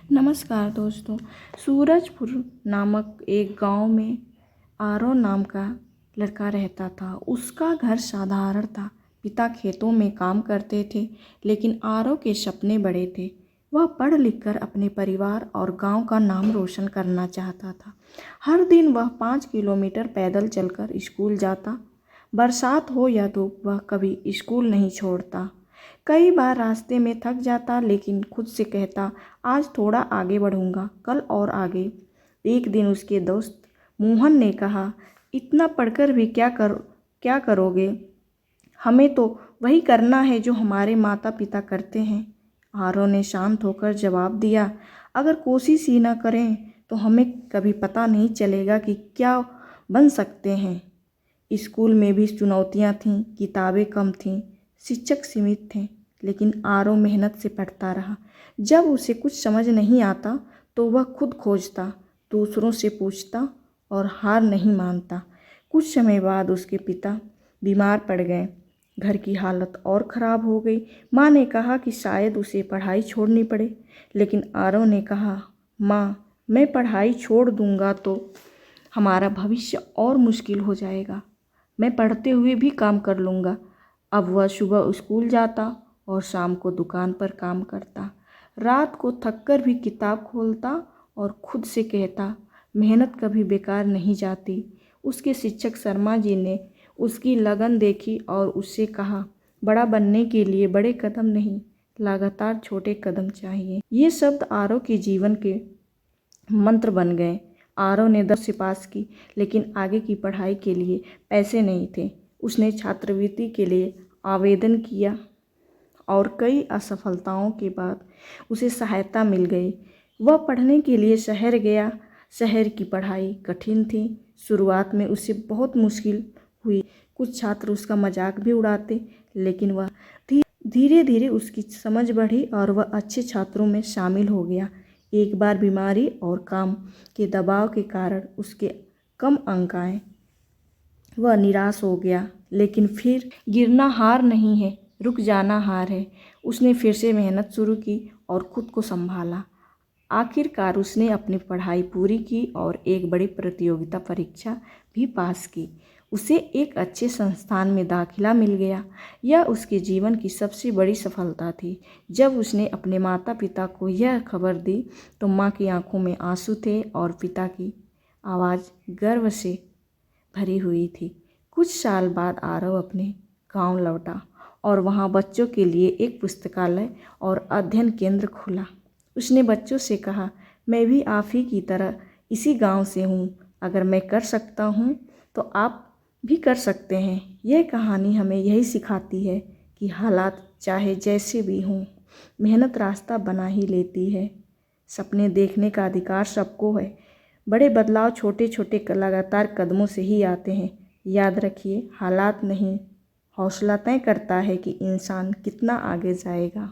नमस्कार दोस्तों। सूरजपुर नामक एक गांव में आरव नाम का लड़का रहता था। उसका घर साधारण था। पिता खेतों में काम करते थे, लेकिन आरव के सपने बड़े थे। वह पढ़ लिख कर अपने परिवार और गांव का नाम रोशन करना चाहता था। हर दिन वह 5 किलोमीटर पैदल चलकर स्कूल जाता। बरसात हो या धूप, वह कभी स्कूल नहीं छोड़ता। कई बार रास्ते में थक जाता, लेकिन खुद से कहता, आज थोड़ा आगे बढ़ूंगा, कल और आगे। एक दिन उसके दोस्त मोहन ने कहा, इतना पढ़कर भी क्या करोगे? हमें तो वही करना है जो हमारे माता पिता करते हैं। आरव ने शांत होकर जवाब दिया, अगर कोशिश ही न करें तो हमें कभी पता नहीं चलेगा कि क्या बन सकते हैं। स्कूल में भी चुनौतियां थीं, किताबें कम थीं, शिक्षक सीमित थे, लेकिन आरव मेहनत से पढ़ता रहा। जब उसे कुछ समझ नहीं आता तो वह खुद खोजता, दूसरों से पूछता और हार नहीं मानता। कुछ समय बाद उसके पिता बीमार पड़ गए। घर की हालत और ख़राब हो गई। माँ ने कहा कि शायद उसे पढ़ाई छोड़नी पड़े, लेकिन आरव ने कहा, माँ, मैं पढ़ाई छोड़ दूँगा तो हमारा भविष्य और मुश्किल हो जाएगा। मैं पढ़ते हुए भी काम कर लूँगा। अब वह सुबह स्कूल जाता और शाम को दुकान पर काम करता। रात को थककर भी किताब खोलता और खुद से कहता, मेहनत कभी बेकार नहीं जाती। उसके शिक्षक शर्मा जी ने उसकी लगन देखी और उससे कहा, बड़ा बनने के लिए बड़े कदम नहीं, लगातार छोटे कदम चाहिए। ये शब्द आरव के जीवन के मंत्र बन गए। आरव ने 10 से पास की, लेकिन आगे की पढ़ाई के लिए पैसे नहीं थे। उसने छात्रवृत्ति के लिए आवेदन किया और कई असफलताओं के बाद उसे सहायता मिल गई। वह पढ़ने के लिए शहर गया। शहर की पढ़ाई कठिन थी। शुरुआत में उसे बहुत मुश्किल हुई। कुछ छात्र उसका मजाक भी उड़ाते, लेकिन वह धीरे धीरे उसकी समझ बढ़ी और वह अच्छे छात्रों में शामिल हो गया। एक बार बीमारी और काम के दबाव के कारण उसके कम अंक आए। वह निराश हो गया, लेकिन फिर गिरना हार नहीं है, रुक जाना हार है। उसने फिर से मेहनत शुरू की और खुद को संभाला। आखिरकार उसने अपनी पढ़ाई पूरी की और एक बड़ी प्रतियोगिता परीक्षा भी पास की। उसे एक अच्छे संस्थान में दाखिला मिल गया। यह उसके जीवन की सबसे बड़ी सफलता थी। जब उसने अपने माता पिता को यह खबर दी तो माँ की आंखों में आंसू थे और पिता की आवाज़ गर्व से भरी हुई थी। कुछ साल बाद आरव अपने गांव लौटा और वहां बच्चों के लिए एक पुस्तकालय और अध्ययन केंद्र खुला। उसने बच्चों से कहा, मैं भी आप ही की तरह इसी गांव से हूँ। अगर मैं कर सकता हूँ तो आप भी कर सकते हैं। यह कहानी हमें यही सिखाती है कि हालात चाहे जैसे भी हों, मेहनत रास्ता बना ही लेती है। सपने देखने का अधिकार सबको है। बड़े बदलाव छोटे छोटे लगातार कदमों से ही आते हैं। याद रखिए, हालात नहीं, हौसला तय करता है कि इंसान कितना आगे जाएगा।